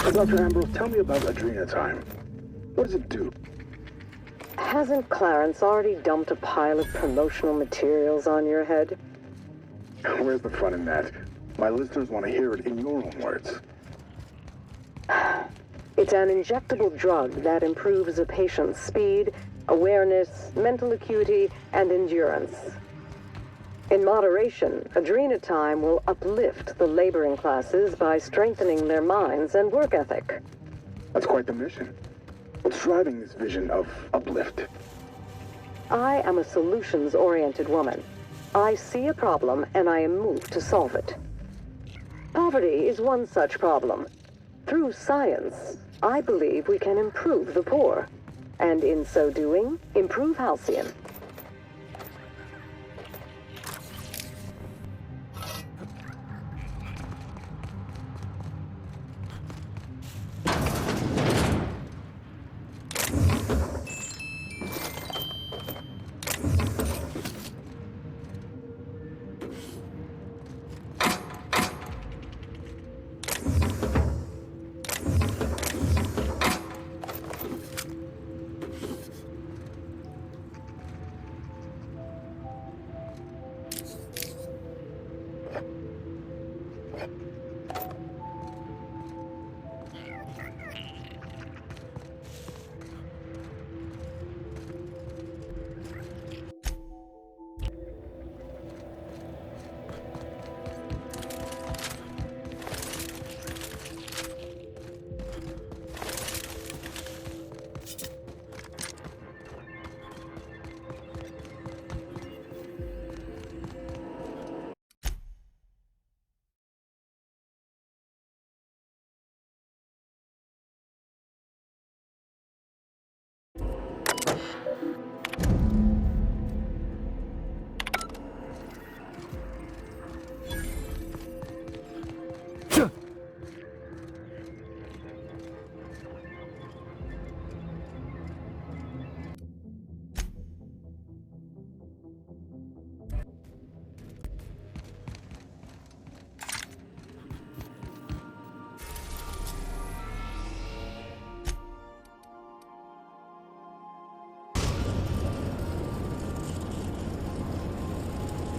Dr. Ambrose, tell me about Adrenatime. What does it do? Hasn't Clarence already dumped a pile of promotional materials on your head? Where's the fun in that? My listeners want to hear it in your own words. It's an injectable drug that improves a patient's speed, awareness, mental acuity, and endurance. In moderation, Adrenatime will uplift the laboring classes by strengthening their minds and work ethic. That's quite the mission. What's driving this vision of uplift? I am a solutions-oriented woman. I see a problem and I am moved to solve it. Poverty is one such problem. Through science, I believe we can improve the poor, and in so doing, improve Halcyon.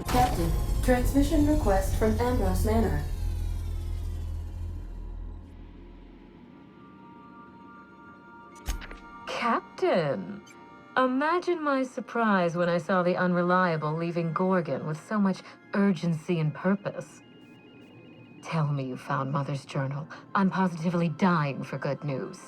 Captain, transmission request from Ambrose Manor. Captain! Imagine my surprise when I saw the Unreliable leaving Gorgon with so much urgency and purpose. Tell me you found Mother's journal. I'm positively dying for good news.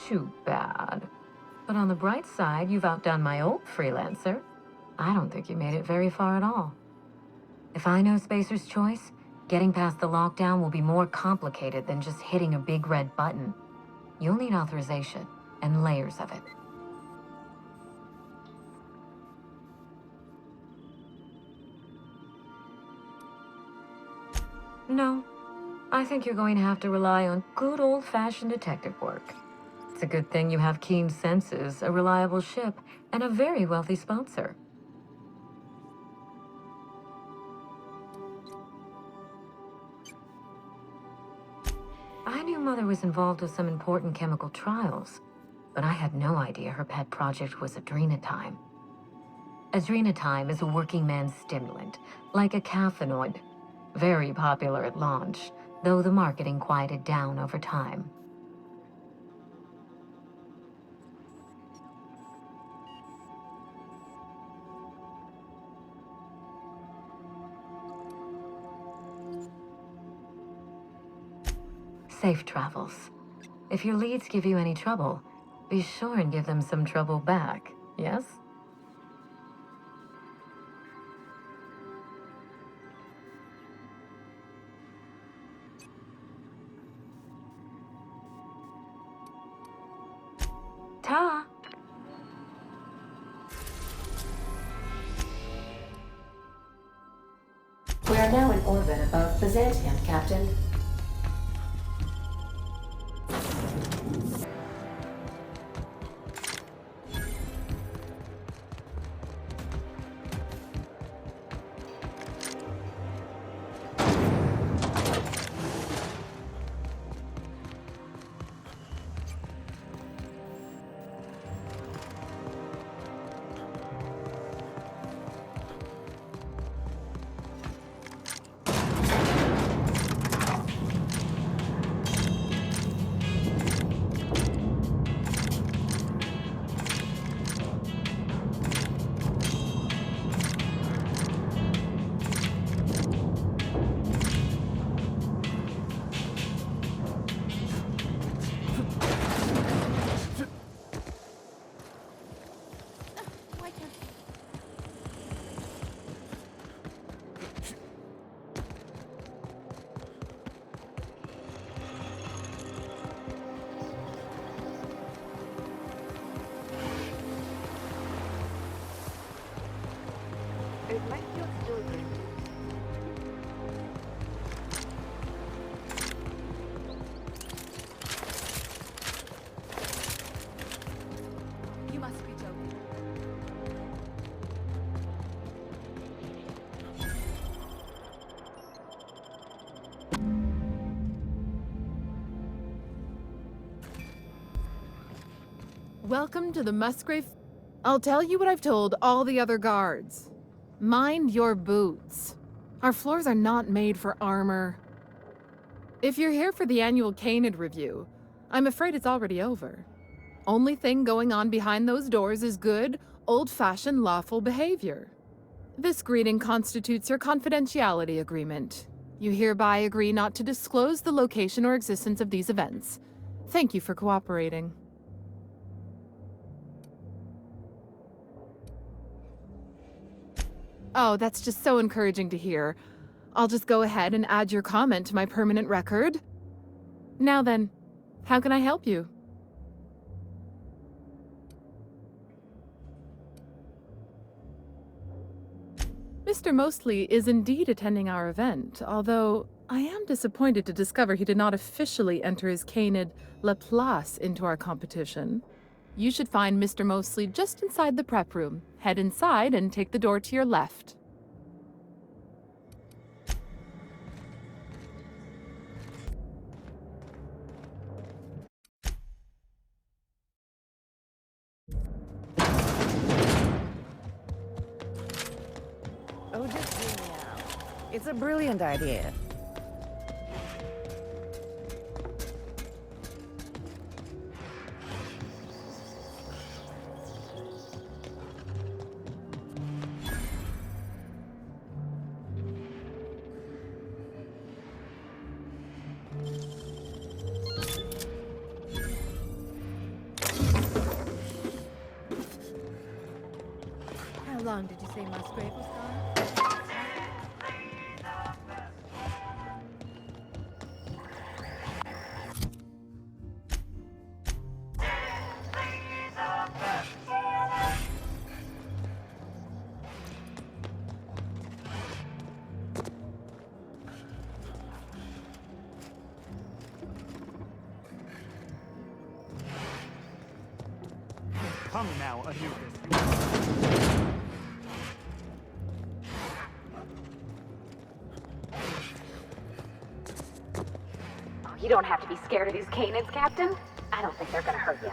Too bad. But on the bright side, you've outdone my old freelancer. I don't think you made it very far at all. If I know Spacer's Choice, getting past the lockdown will be more complicated than just hitting a big red button. You'll need authorization, and layers of it. No, I think you're going to have to rely on good old-fashioned detective work. It's a good thing you have keen senses, a reliable ship, and a very wealthy sponsor. I knew Mother was involved with some important chemical trials, but I had no idea her pet project was Adrenatime. Adrenatime is a working man's stimulant, like a caffeinoid. Very popular at launch, though the marketing quieted down over time. Safe travels. If your leads give you any trouble, be sure and give them some trouble back, yes? Ta! We are now in orbit above Byzantium, Captain. Welcome to the Musgrave... I'll tell you what I've told all the other guards. Mind your boots. Our floors are not made for armor. If you're here for the annual Canine review, I'm afraid it's already over. Only thing going on behind those doors is good, old-fashioned lawful behavior. This greeting constitutes your confidentiality agreement. You hereby agree not to disclose the location or existence of these events. Thank you for cooperating. Oh, that's just so encouraging to hear. I'll just go ahead and add your comment to my permanent record. Now then, how can I help you? Mr. Mostly is indeed attending our event, although I am disappointed to discover he did not officially enter his canid Laplace into our competition. You should find Mr. Mostly just inside the prep room. Head inside and take the door to your left. Oh, just hear me out. It's a brilliant idea. How long did you say Musgrave was gone? Come now, Anubis. You don't have to be scared of these canids, Captain. I don't think they're gonna hurt you.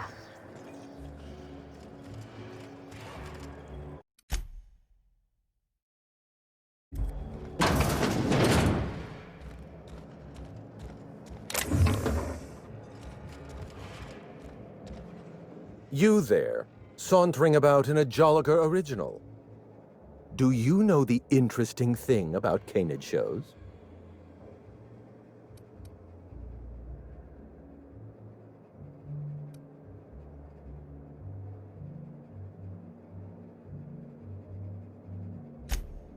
You there, sauntering about in a Jolliger original. Do you know the interesting thing about canid shows?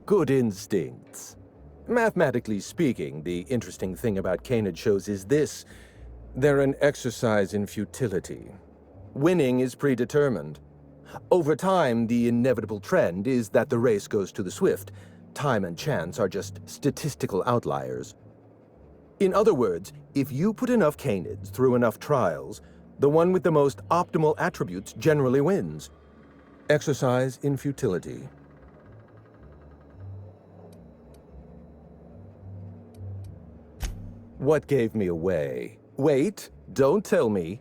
Good instincts. Mathematically speaking, the interesting thing about canid shows is this. They're an exercise in futility. Winning is predetermined. Over time, the inevitable trend is that the race goes to the swift. Time and chance are just statistical outliers. In other words, if you put enough canids through enough trials, the one with the most optimal attributes generally wins. Exercise in futility. What gave me away? Wait, don't tell me.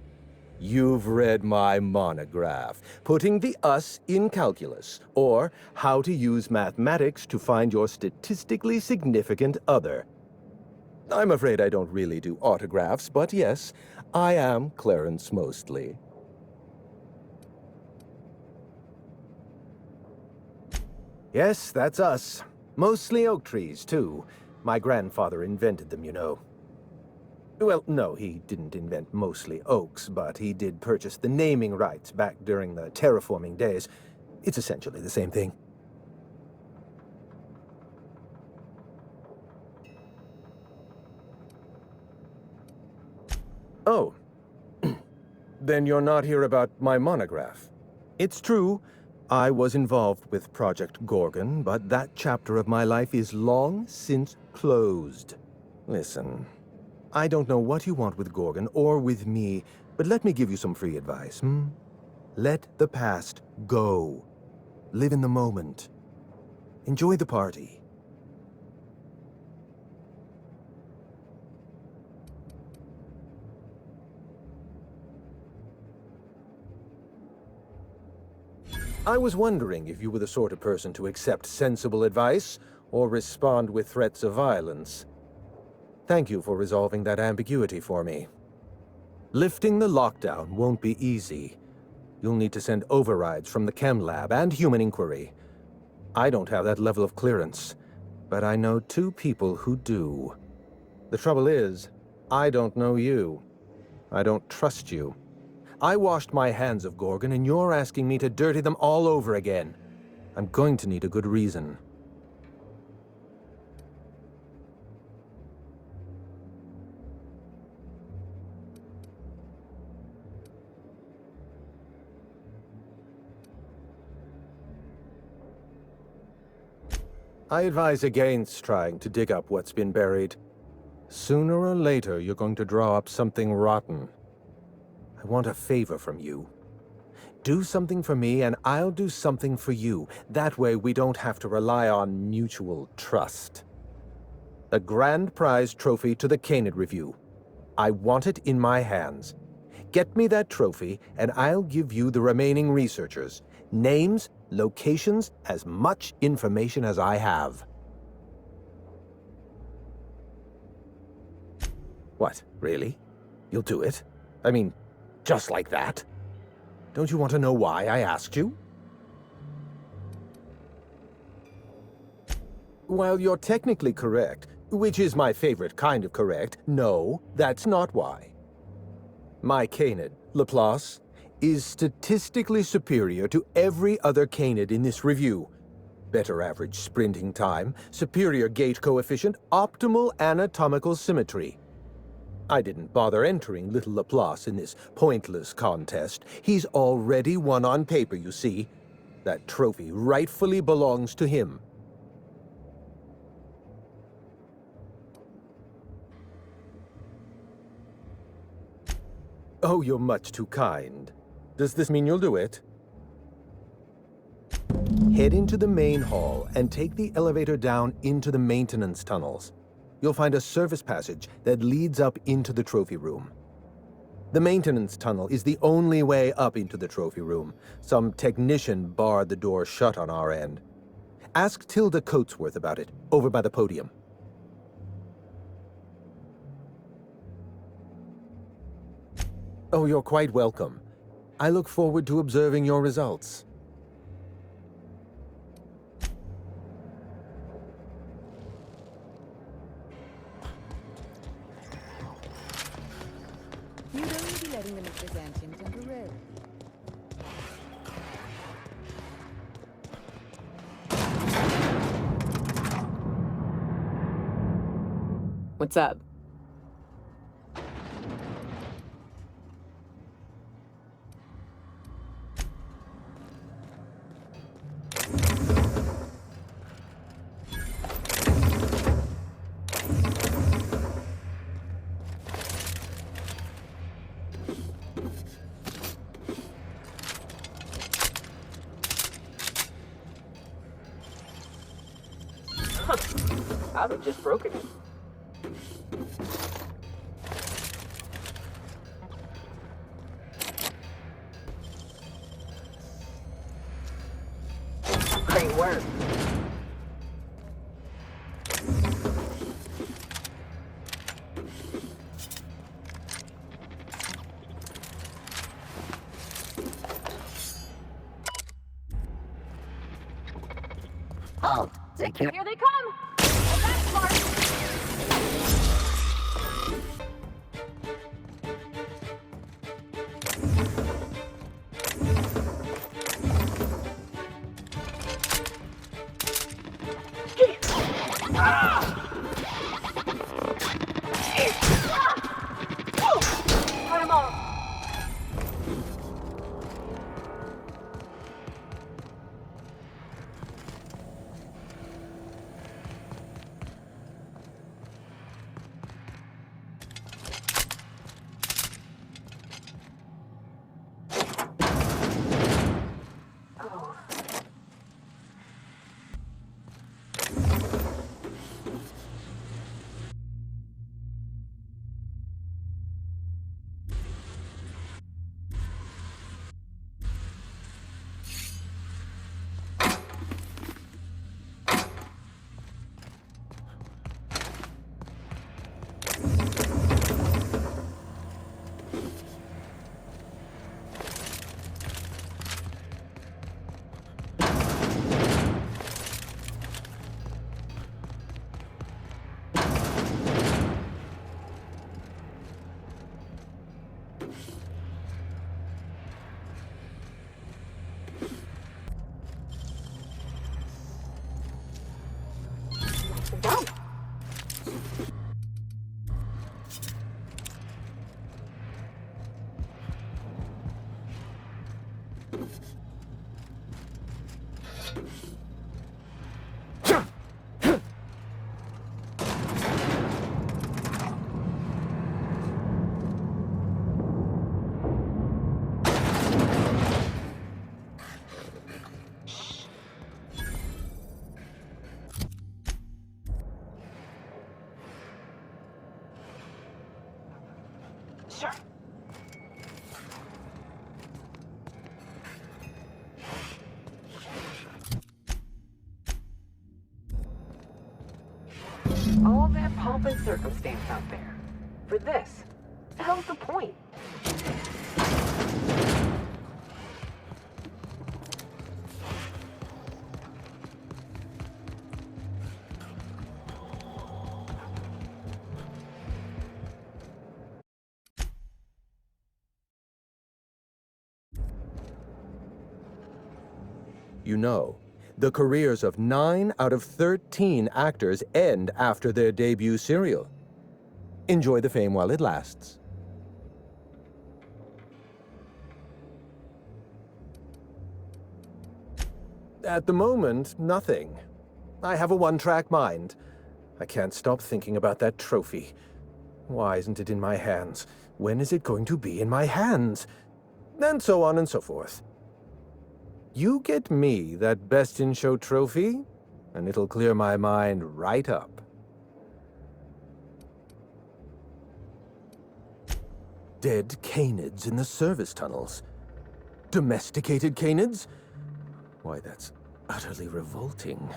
You've read my monograph, Putting the Us in Calculus, or How to Use Mathematics to Find Your Statistically Significant Other. I'm afraid I don't really do autographs, but yes, I am Clarence Mostly. Yes, that's us. Mostly oak trees, too. My grandfather invented them, you know. Well, no, he didn't invent mostly oaks, but he did purchase the naming rights back during the terraforming days. It's essentially the same thing. Oh. Then you're not here about my monograph. It's true, I was involved with Project Gorgon, but that chapter of my life is long since closed. Listen. I don't know what you want with Gorgon or with me, but let me give you some free advice, Let the past go. Live in the moment. Enjoy the party. I was wondering if you were the sort of person to accept sensible advice or respond with threats of violence. Thank you for resolving that ambiguity for me. Lifting the lockdown won't be easy. You'll need to send overrides from the chem lab and human inquiry. I don't have that level of clearance, but I know 2 people who do. The trouble is, I don't know you. I don't trust you. I washed my hands of Gorgon, and you're asking me to dirty them all over again. I'm going to need a good reason. I advise against trying to dig up what's been buried. Sooner or later, you're going to draw up something rotten. I want a favor from you. Do something for me, and I'll do something for you. That way, we don't have to rely on mutual trust. The grand prize trophy to the Canid Review. I want it in my hands. Get me that trophy, and I'll give you the remaining researchers. Names, locations, as much information as I have. What, really? You'll do it? I mean, just like that? Don't you want to know why I asked you? While you're technically correct, which is my favorite kind of correct, no, that's not why. My Canid, Laplace, is statistically superior to every other Canid in this review. Better average sprinting time, superior gait coefficient, optimal anatomical symmetry. I didn't bother entering little Laplace in this pointless contest. He's already won on paper, you see. That trophy rightfully belongs to him. Oh, you're much too kind. Does this mean you'll do it? Head into the main hall and take the elevator down into the maintenance tunnels. You'll find a service passage that leads up into the trophy room. The maintenance tunnel is the only way up into the trophy room. Some technician barred the door shut on our end. Ask Tilda Coatsworth about it, over by the podium. Oh, you're quite welcome. I look forward to observing your results. You'd only be letting them represent him temporarily. What's up? I'd have just broken it. Great work. Oh, here they come! Well, that's smart! Cut him off! Sure. All that pomp and circumstance out there. For this. The hell's the point? You know, the careers of 9 out of 13 actors end after their debut serial. Enjoy the fame while it lasts. At the moment, nothing. I have a one-track mind. I can't stop thinking about that trophy. Why isn't it in my hands? When is it going to be in my hands? And so on and so forth. You get me that Best in Show trophy, and it'll clear my mind right up. Dead canids in the service tunnels. Domesticated canids? Why, that's utterly revolting.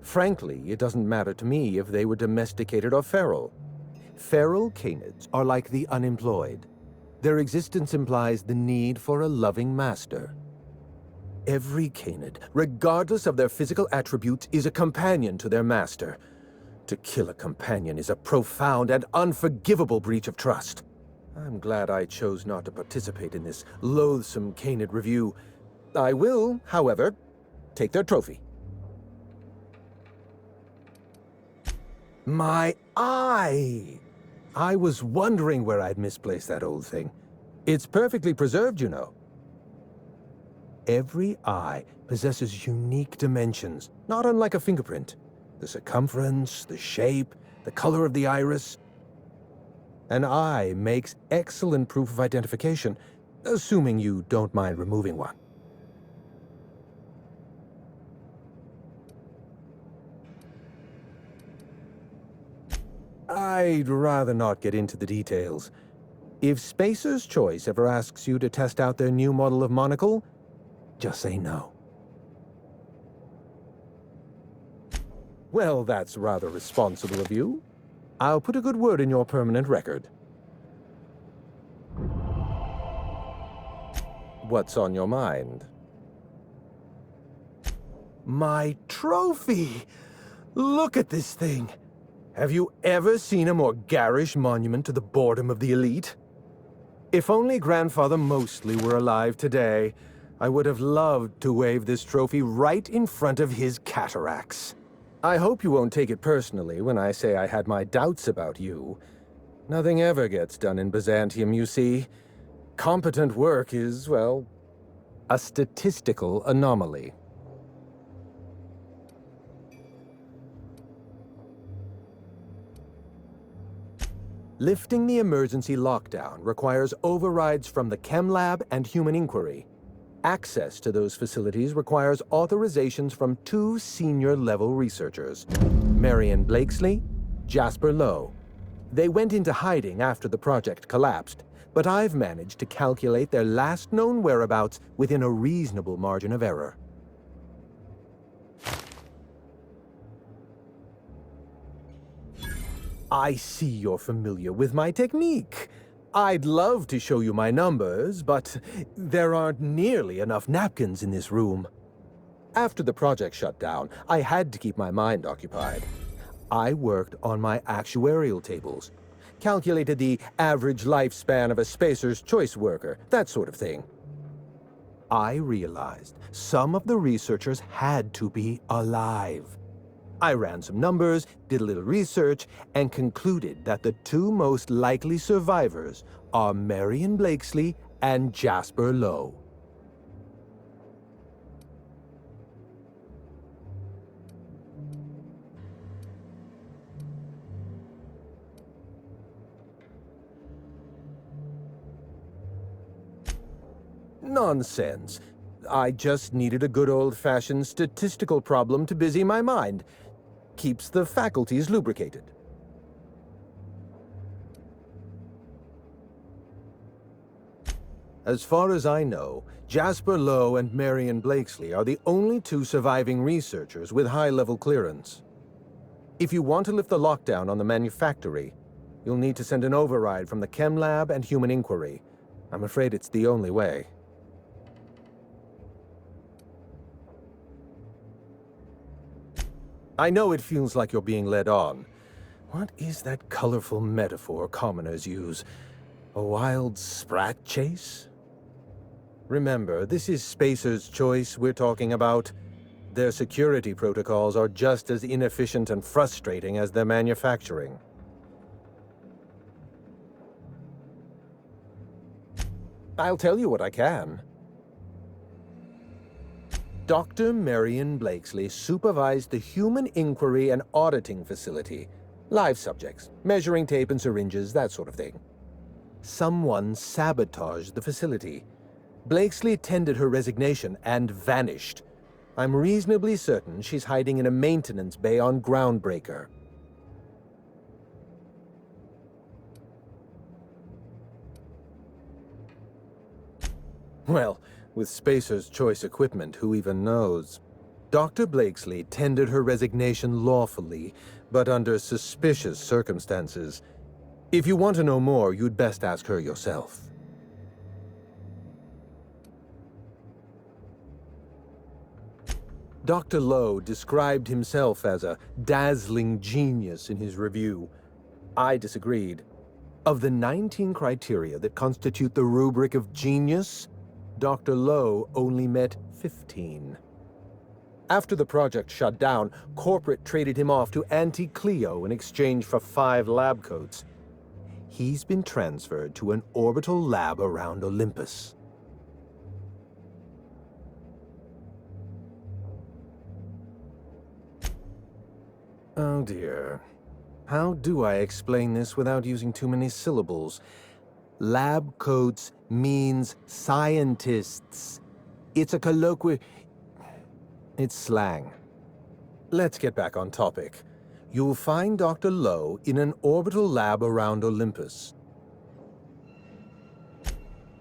Frankly, it doesn't matter to me if they were domesticated or feral. Feral canids are like the unemployed. Their existence implies the need for a loving master. Every canid, regardless of their physical attributes, is a companion to their master. To kill a companion is a profound and unforgivable breach of trust. I'm glad I chose not to participate in this loathsome canid review. I will, however, take their trophy. My eye! I was wondering where I'd misplaced that old thing. It's perfectly preserved, you know. Every eye possesses unique dimensions, not unlike a fingerprint. The circumference, the shape, the color of the iris. An eye makes excellent proof of identification, assuming you don't mind removing one. I'd rather not get into the details. If Spacer's Choice ever asks you to test out their new model of monocle, just say no. Well, that's rather responsible of you. I'll put a good word in your permanent record. What's on your mind? My trophy! Look at this thing! Have you ever seen a more garish monument to the boredom of the elite? If only Grandfather Mostly were alive today, I would have loved to wave this trophy right in front of his cataracts. I hope you won't take it personally when I say I had my doubts about you. Nothing ever gets done in Byzantium, you see. Competent work is, well, a statistical anomaly. Lifting the emergency lockdown requires overrides from the Chem Lab and Human Inquiry. Access to those facilities requires authorizations from 2 senior-level researchers, Marion Blakesley, Jasper Lowe. They went into hiding after the project collapsed, but I've managed to calculate their last known whereabouts within a reasonable margin of error. I see you're familiar with my technique. I'd love to show you my numbers, but there aren't nearly enough napkins in this room. After the project shut down, I had to keep my mind occupied. I worked on my actuarial tables, calculated the average lifespan of a Spacer's Choice worker, that sort of thing. I realized some of the researchers had to be alive. I ran some numbers, did a little research, and concluded that the 2 most likely survivors are Marion Blakesley and Jasper Lowe. Nonsense. I just needed a good old-fashioned statistical problem to busy my mind. Keeps the faculties lubricated. As far as I know, Jasper Lowe and Marion Blakesley are the only two surviving researchers with high-level clearance. If you want to lift the lockdown on the manufactory, you'll need to send an override from the Chem Lab and Human Inquiry. I'm afraid it's the only way. I know it feels like you're being led on. What is that colorful metaphor commoners use? A wild sprat chase? Remember, this is Spacer's Choice we're talking about. Their security protocols are just as inefficient and frustrating as their manufacturing. I'll tell you what I can. Dr. Marion Blakesley supervised the Human Inquiry and Auditing Facility. Live subjects, measuring tape and syringes, that sort of thing. Someone sabotaged the facility. Blakesley tendered her resignation and vanished. I'm reasonably certain she's hiding in a maintenance bay on Groundbreaker. Well, with Spacer's Choice equipment, who even knows? Dr. Blakesley tendered her resignation lawfully, but under suspicious circumstances. If you want to know more, you'd best ask her yourself. Dr. Lowe described himself as a dazzling genius in his review. I disagreed. Of the 19 criteria that constitute the rubric of genius, Dr. Lowe only met 15. After the project shut down, corporate traded him off to Anti-Cleo in exchange for 5 lab coats. He's been transferred to an orbital lab around Olympus. Oh dear. How do I explain this without using too many syllables? Lab coats means scientists. It's a colloquial... It's slang. Let's get back on topic. You'll find Dr. Lowe in an orbital lab around Olympus.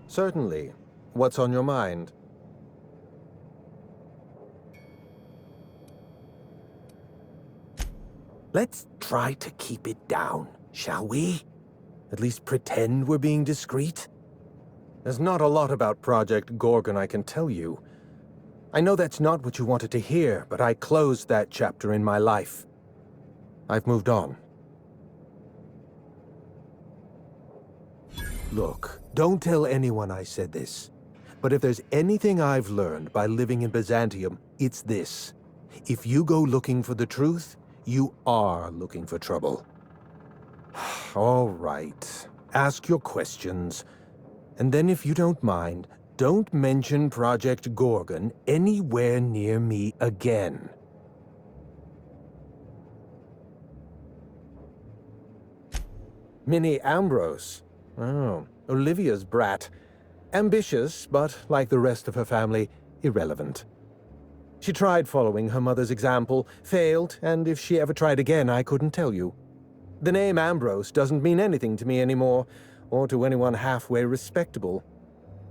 Certainly. What's on your mind? Let's try to keep it down, shall we? At least pretend we're being discreet? There's not a lot about Project Gorgon I can tell you. I know that's not what you wanted to hear, but I closed that chapter in my life. I've moved on. Look, don't tell anyone I said this. But if there's anything I've learned by living in Byzantium, it's this. If you go looking for the truth, you are looking for trouble. All right. Ask your questions. And then if you don't mind, don't mention Project Gorgon anywhere near me again. Minnie Ambrose. Oh, Olivia's brat. Ambitious, but like the rest of her family, irrelevant. She tried following her mother's example, failed, and if she ever tried again, I couldn't tell you. The name Ambrose doesn't mean anything to me anymore, or to anyone halfway respectable.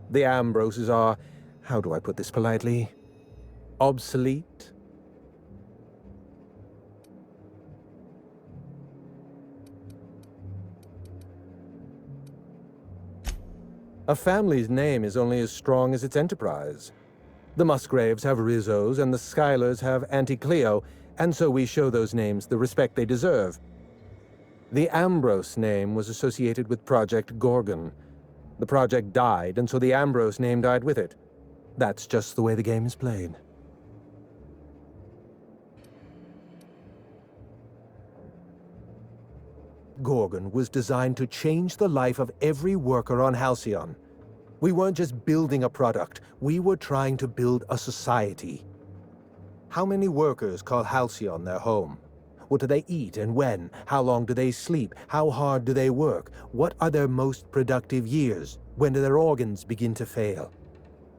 The Ambroses are, how do I put this politely, obsolete? A family's name is only as strong as its enterprise. The Musgraves have Rizzos, and the Schuyler's have Anti-Cleo, and so we show those names the respect they deserve. The Ambrose name was associated with Project Gorgon. The project died, and so the Ambrose name died with it. That's just the way the game is played. Gorgon was designed to change the life of every worker on Halcyon. We weren't just building a product, we were trying to build a society. How many workers call Halcyon their home? What do they eat and when? How long do they sleep? How hard do they work? What are their most productive years? When do their organs begin to fail?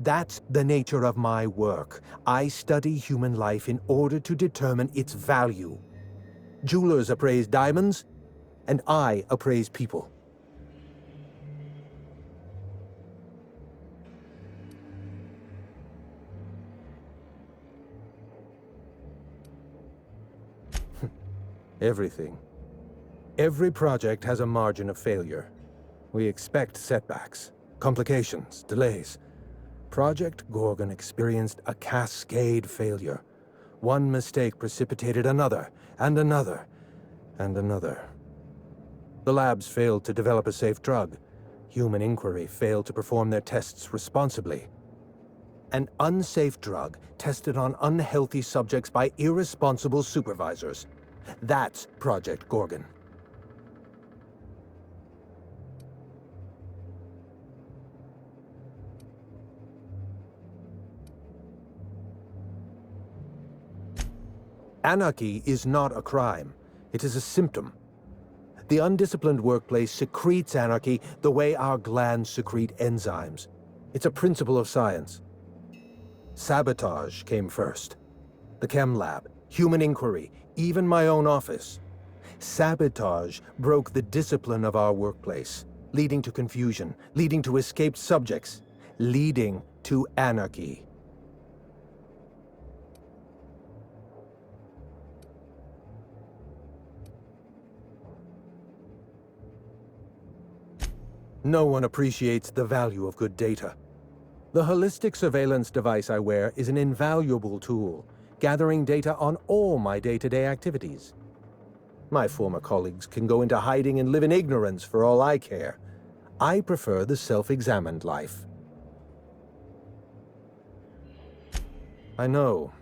That's the nature of my work. I study human life in order to determine its value. Jewelers appraise diamonds, and I appraise people. Everything. Every project has a margin of failure. We expect setbacks, complications, delays. Project Gorgon experienced a cascade failure. One mistake precipitated another, and another, and another. The labs failed to develop a safe drug. Human Inquiry failed to perform their tests responsibly. An unsafe drug tested on unhealthy subjects by irresponsible supervisors. That's Project Gorgon. Anarchy is not a crime. It is a symptom. The undisciplined workplace secretes anarchy the way our glands secrete enzymes. It's a principle of science. Sabotage came first. The chem lab, Human Inquiry, even my own office. Sabotage broke the discipline of our workplace, leading to confusion, leading to escaped subjects, leading to anarchy. No one appreciates the value of good data. The holistic surveillance device I wear is an invaluable tool, gathering data on all my day-to-day activities. My former colleagues can go into hiding and live in ignorance for all I care. I prefer the self-examined life. I know.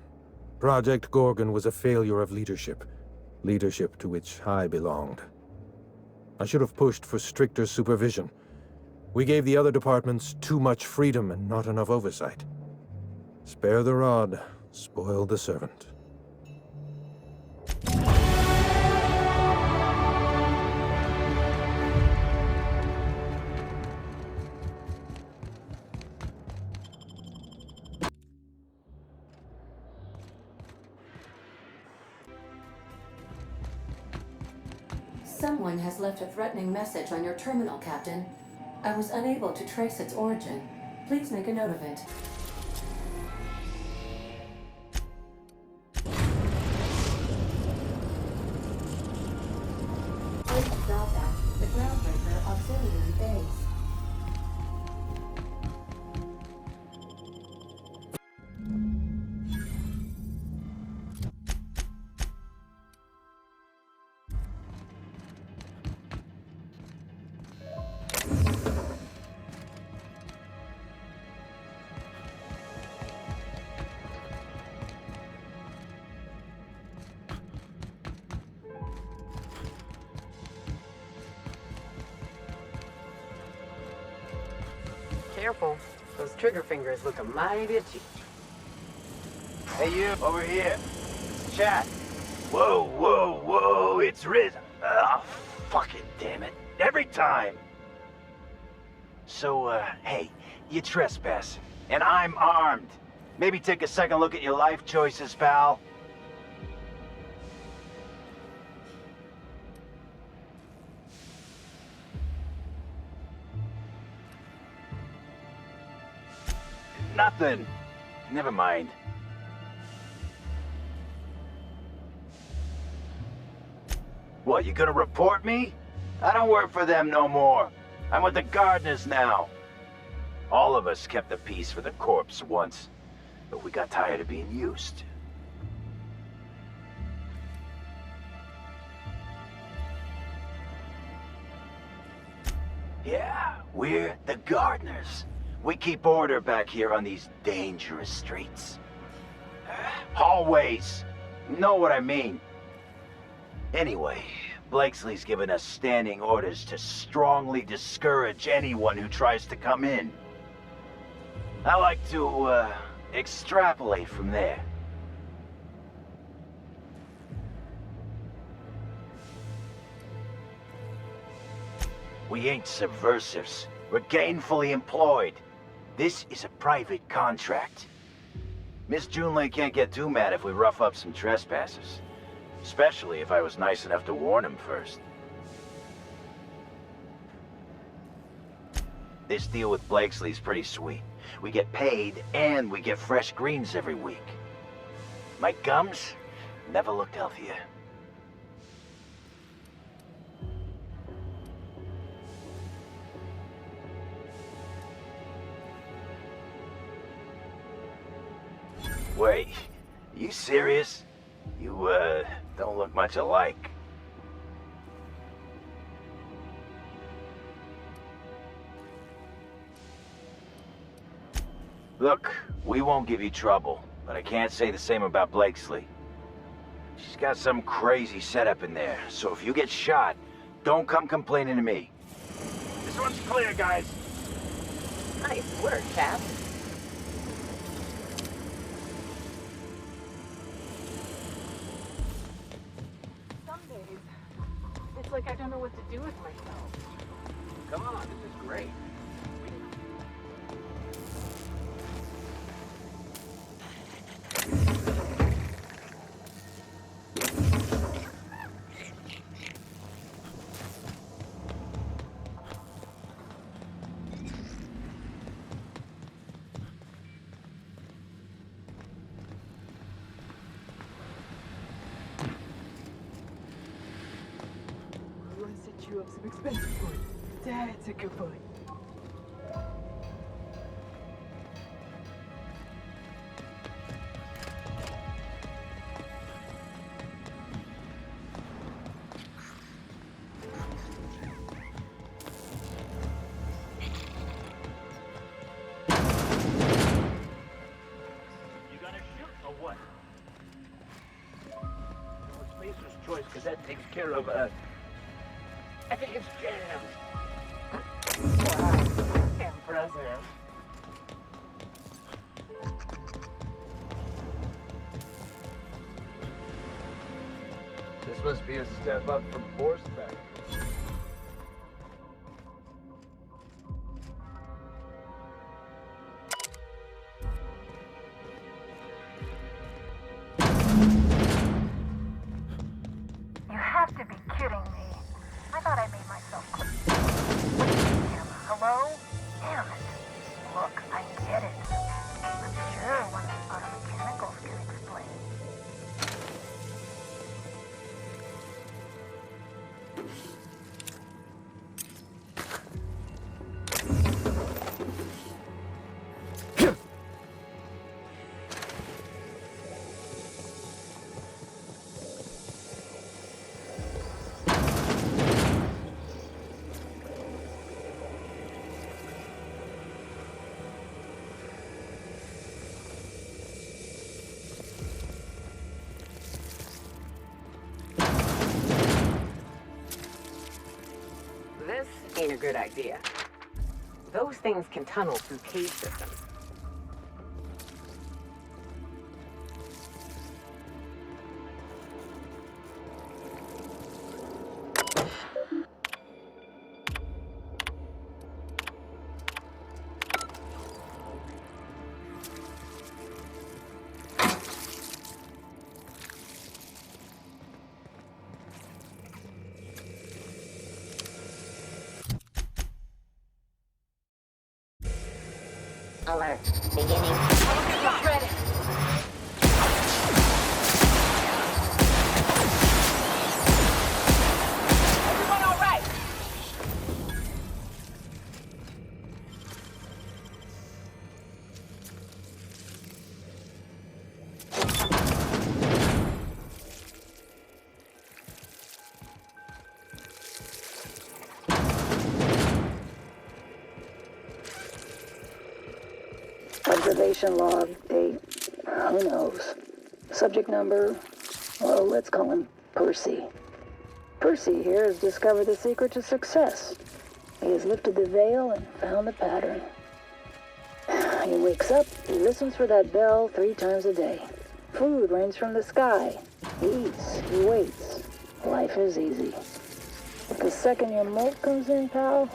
Project Gorgon was a failure of leadership. Leadership to which I belonged. I should have pushed for stricter supervision. We gave the other departments too much freedom and not enough oversight. Spare the rod, spoil the servant. Someone has left a threatening message on your terminal, Captain. I was unable to trace its origin. Please make a note of it. First drawback, the groundbreaker auxiliary base. Careful. Those trigger fingers look a mighty itchy. Hey you, over here. It's Chat. Whoa, whoa, whoa, it's risen. Ah, fucking damn it. Every time. So, hey, you trespassing. And I'm armed. Maybe take a second look at your life choices, pal. Nothing. Never mind. What, you gonna report me? I don't work for them no more. I'm with the gardeners now. All of us kept the peace for the corpse once, but we got tired of being used. Yeah, we're the gardeners. We keep order back here on these dangerous streets. Hallways. Know what I mean? Anyway, Blakesley's given us standing orders to strongly discourage anyone who tries to come in. I like to, extrapolate from there. We ain't subversives. We're gainfully employed. This is a private contract. Miss Junlei can't get too mad if we rough up some trespassers. Especially if I was nice enough to warn him first. This deal with Blakesley's pretty sweet. We get paid, and we get fresh greens every week. My gums never looked healthier. Wait, you serious? You, don't look much alike. Look, we won't give you trouble, but I can't say the same about Blakesley. She's got some crazy setup in there, so if you get shot, don't come complaining to me. This one's clear, guys. Nice work, Cap. Some days, it's like I don't know what to do with myself. Come on, this is great. You have some expensive food. That's a good boy. You gonna shoot or what? It's Spacer's choice, because that takes care of, I think it's jammed. Wow. Impressive. This must be a step up from horseback. You have to be kidding me. I thought I made myself clear. Hello? Damn it. Look, I get it. I'm sure one of the other mechanicals can explain. This ain't a good idea. Those things can tunnel through cave systems. Alert. Beginning. Credit. Everyone all right? Observation log, date, who knows. Subject number, well, let's call him Percy. Percy here has discovered the secret to success. He has lifted the veil and found the pattern. He wakes up, he listens for that bell 3 times a day. Food rains from the sky. He eats, he waits. Life is easy. But the second your molt comes in, pal,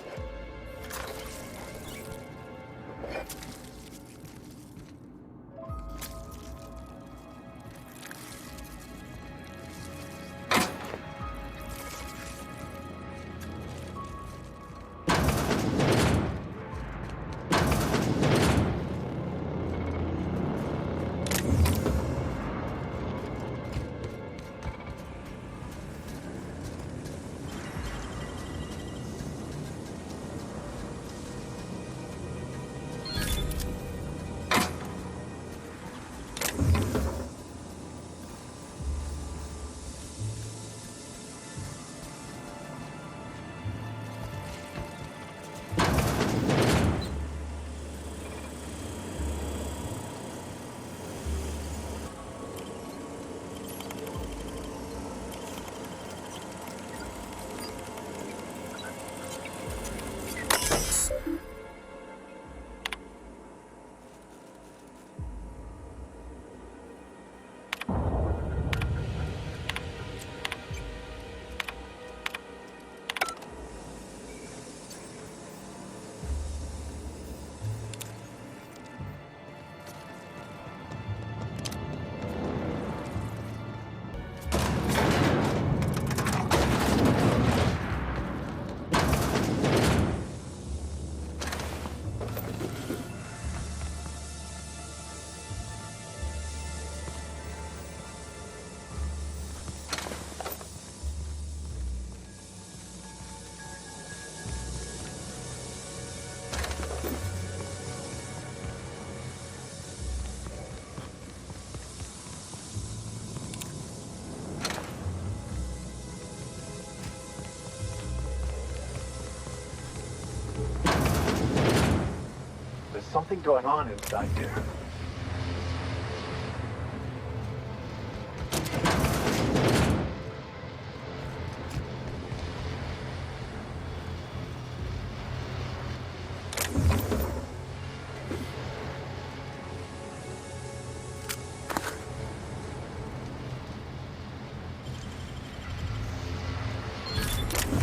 something going on inside there.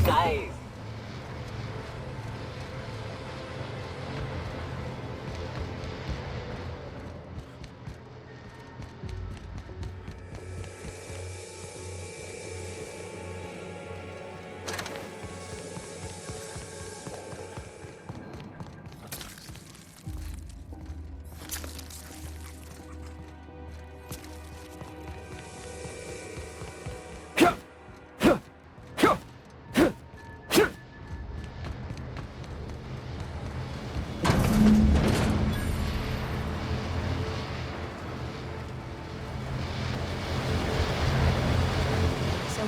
Guys.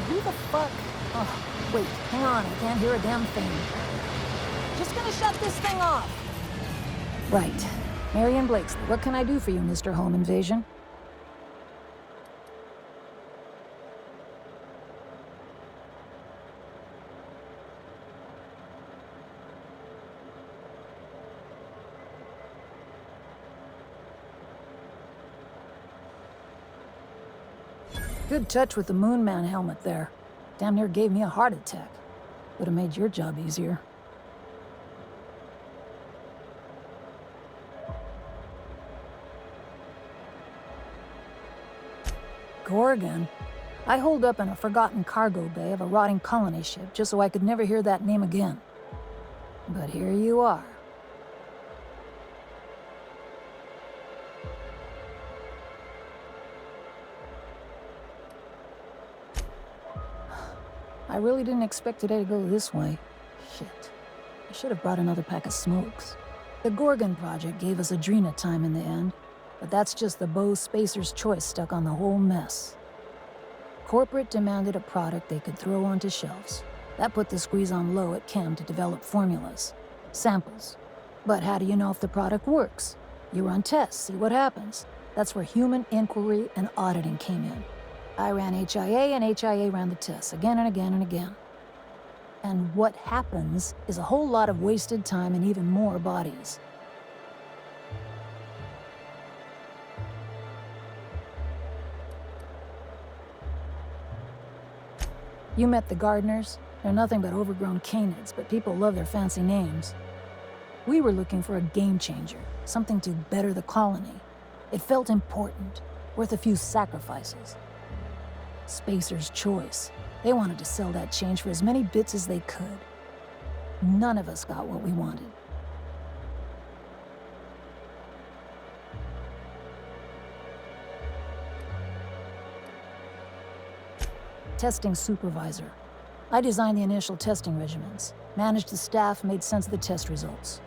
Who the fuck? Oh, wait, hang on, I can't hear a damn thing. Just gonna shut this thing off. Right. Marion Blakesley, what can I do for you, Mr. Home Invasion? Good touch with the Moon Man helmet there. Damn near gave me a heart attack. Would have made your job easier. Gorgon? I holed up in a forgotten cargo bay of a rotting colony ship just so I could never hear that name again. But here you are. I really didn't expect today to go this way. Shit. I should have brought another pack of smokes. The Gorgon project gave us Adrena time in the end, but that's just the Bo Spacer's choice stuck on the whole mess. Corporate demanded a product they could throw onto shelves. That put the squeeze on low at Chem to develop formulas, samples. But how do you know if the product works? You run tests, see what happens. That's where human inquiry and auditing came in. I ran HIA, and HIA ran the tests again and again and again. And what happens is a whole lot of wasted time and even more bodies. You met the gardeners. They're nothing but overgrown canids, but people love their fancy names. We were looking for a game changer, something to better the colony. It felt important, worth a few sacrifices. Spacer's choice. They wanted to sell that change for as many bits as they could. None of us got what we wanted. Testing supervisor. I designed the initial testing regimens, managed the staff, made sense of the test results.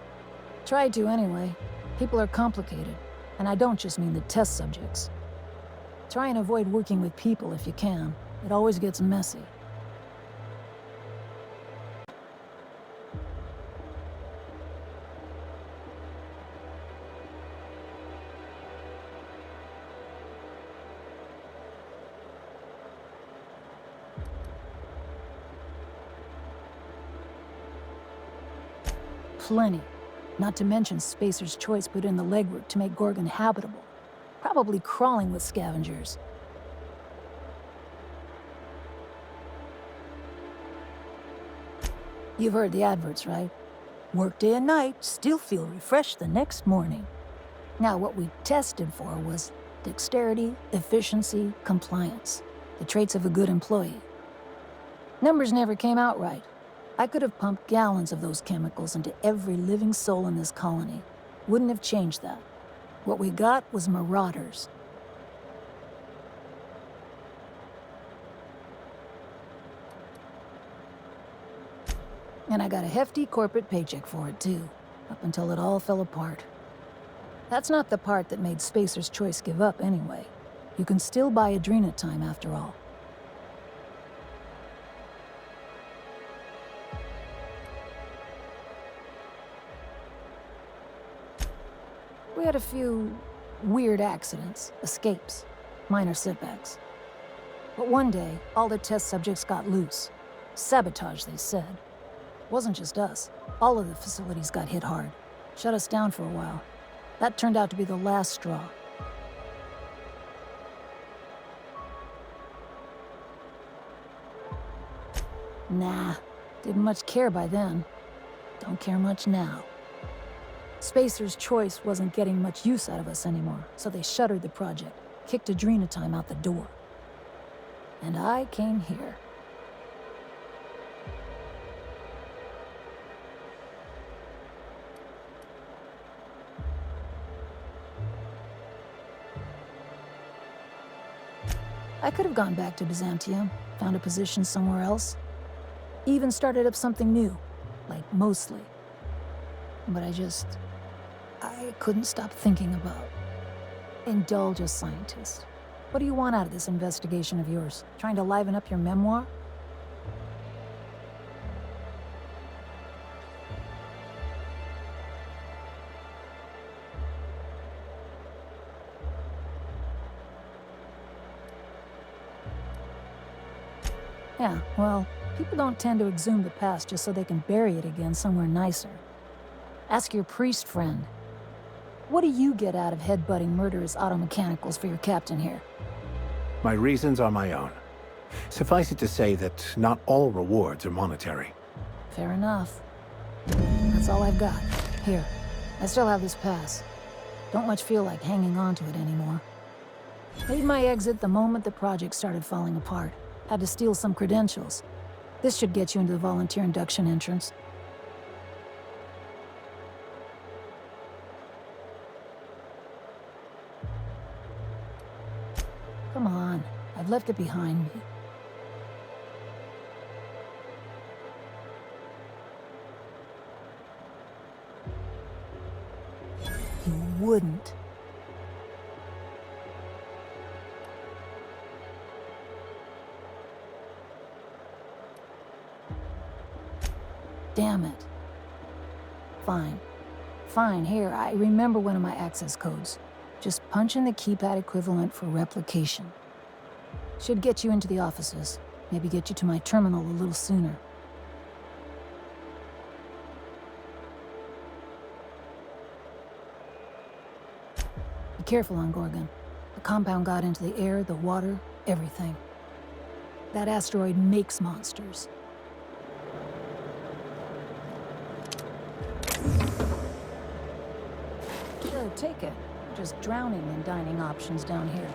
Tried to anyway. People are complicated, and I don't just mean the test subjects. Try and avoid working with people if you can. It always gets messy. Plenty. Not to mention Spacer's choice put in the legwork to make Gorgon habitable. Probably crawling with scavengers. You've heard the adverts, right? Work day and night, still feel refreshed the next morning. Now, what we tested for was dexterity, efficiency, compliance. The traits of a good employee. Numbers never came out right. I could have pumped gallons of those chemicals into every living soul in this colony. Wouldn't have changed that. What we got was marauders. And I got a hefty corporate paycheck for it, too, up until it all fell apart. That's not the part that made Spacer's choice give up, anyway. You can still buy Adrena time, after all. We had a few weird accidents, escapes, minor setbacks. But one day, all the test subjects got loose. Sabotage, they said. Wasn't just us. All of the facilities got hit hard. Shut us down for a while. That turned out to be the last straw. Nah, didn't much care by then. Don't care much now. Spacer's Choice wasn't getting much use out of us anymore, so they shuttered the project, kicked Adrenatime out the door. And I came here. I could have gone back to Byzantium, found a position somewhere else. Even started up something new, like mostly. But I couldn't stop thinking about. Indulge a scientist. What do you want out of this investigation of yours? Trying to liven up your memoir? Yeah, well, people don't tend to exhume the past just so they can bury it again somewhere nicer. Ask your priest friend. What do you get out of headbutting murderous automechanicals for your captain here? My reasons are my own. Suffice it to say that not all rewards are monetary. Fair enough. That's all I've got. Here, I still have this pass. Don't much feel like hanging on to it anymore. Made my exit the moment the project started falling apart. Had to steal some credentials. This should get you into the volunteer induction entrance. Come on, I've left it behind me. You wouldn't. Damn it. Fine. Fine, here, I remember one of my access codes. Just punch in the keypad equivalent for replication. Should get you into the offices. Maybe get you to my terminal a little sooner. Be careful on Gorgon. The compound got into the air, the water, everything. That asteroid makes monsters. Sure, take it. Just drowning in dining options down here.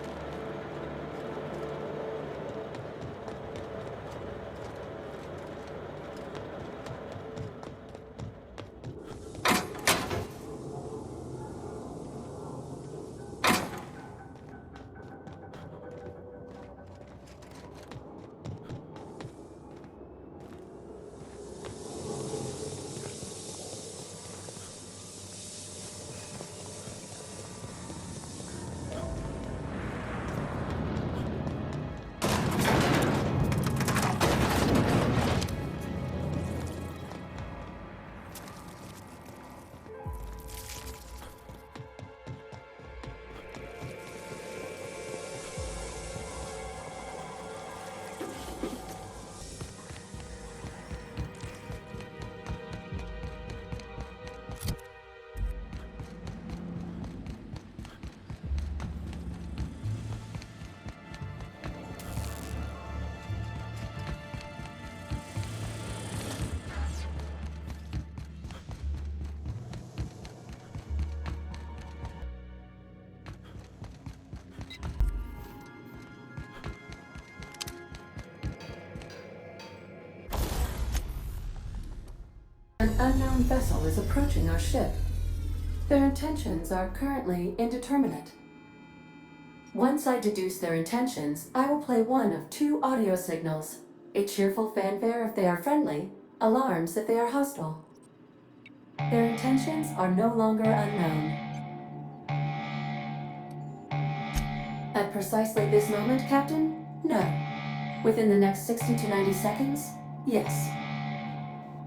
An unknown vessel is approaching our ship. Their intentions are currently indeterminate. Once I deduce their intentions, I will play one of two audio signals. A cheerful fanfare if they are friendly, alarms if they are hostile. Their intentions are no longer unknown. At precisely this moment, Captain? No. Within the next 60 to 90 seconds? Yes.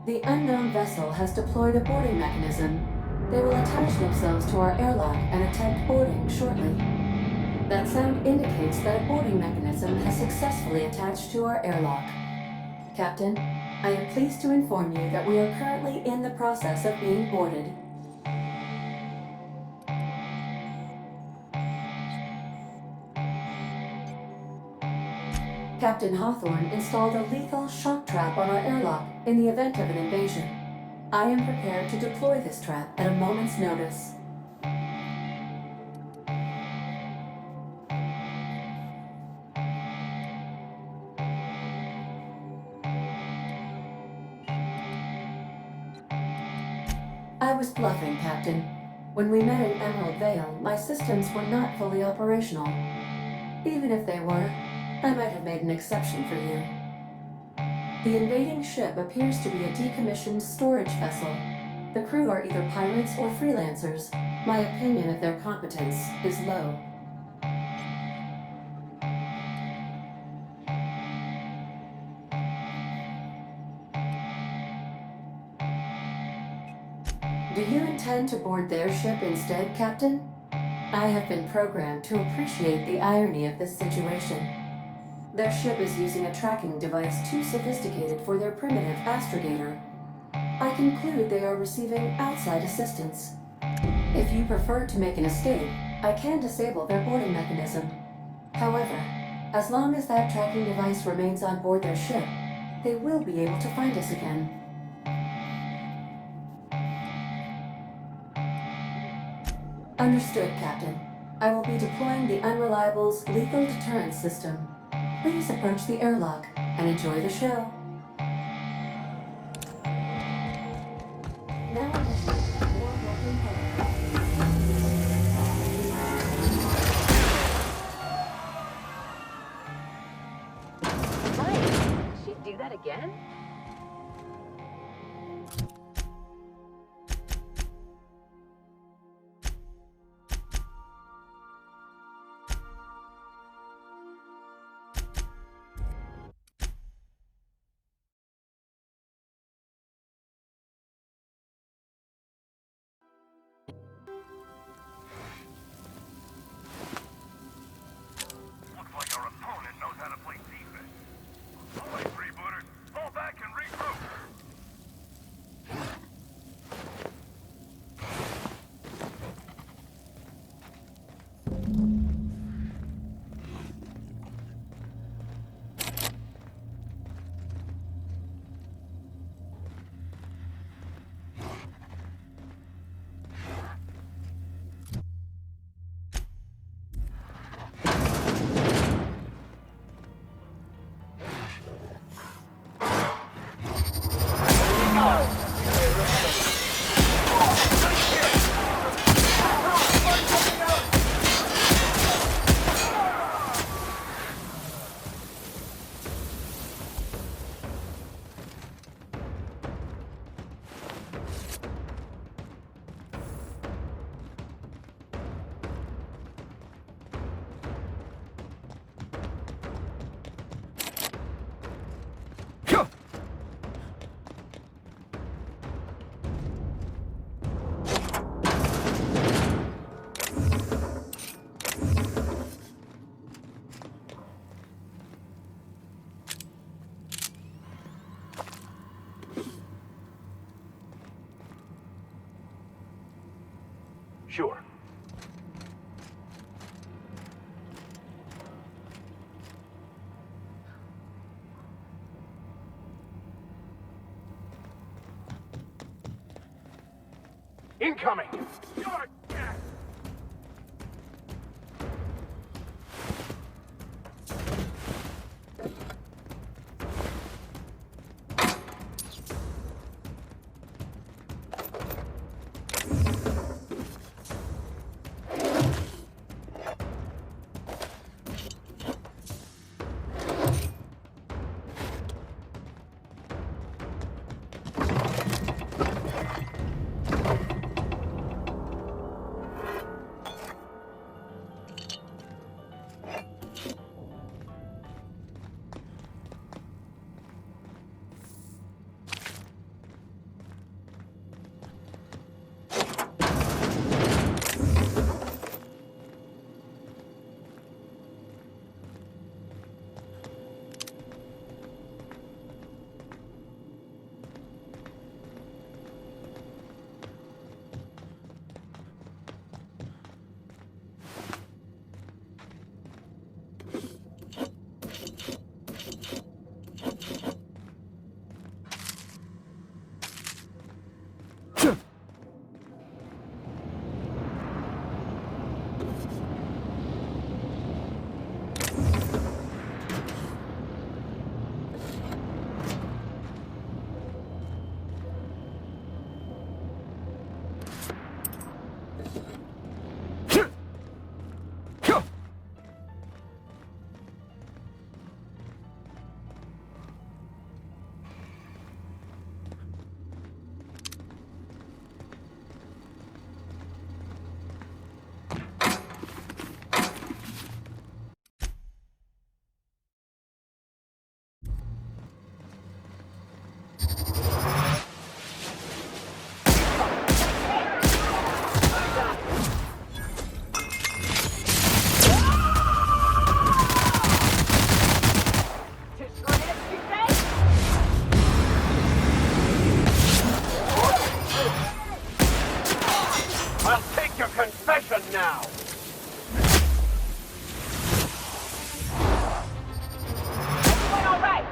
The unknown vessel has deployed a boarding mechanism. They will attach themselves to our airlock shortly. That sound indicates that a boarding mechanism has successfully attached to our airlock. Captain, I am pleased to inform you that we are currently in the process of being boarded. Captain Hawthorne installed a lethal shock trap on our airlock in the event of an invasion. I am prepared to deploy this trap at a moment's notice. I was bluffing, Captain. When we met in Emerald Vale, my systems were not fully operational. Even if they were, I might have made an exception for you. The invading ship appears to be a decommissioned storage vessel. The crew are either pirates or freelancers. My opinion of their competence is low. Do you intend to board their ship instead, Captain? I have been programmed to appreciate the irony of this situation. Their ship is using a tracking device too sophisticated for their primitive astrogator. I conclude they are receiving outside assistance. If you prefer to make an escape, I can disable their boarding mechanism. However, as long as that tracking device remains on board their ship, they will be able to find us again. Understood, Captain. I will be deploying the Unreliable's lethal deterrence system. Please approach the airlock and enjoy the show. Now more working Did she do that again? Sure. Incoming! confession now! Everyone all right?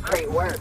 Great work.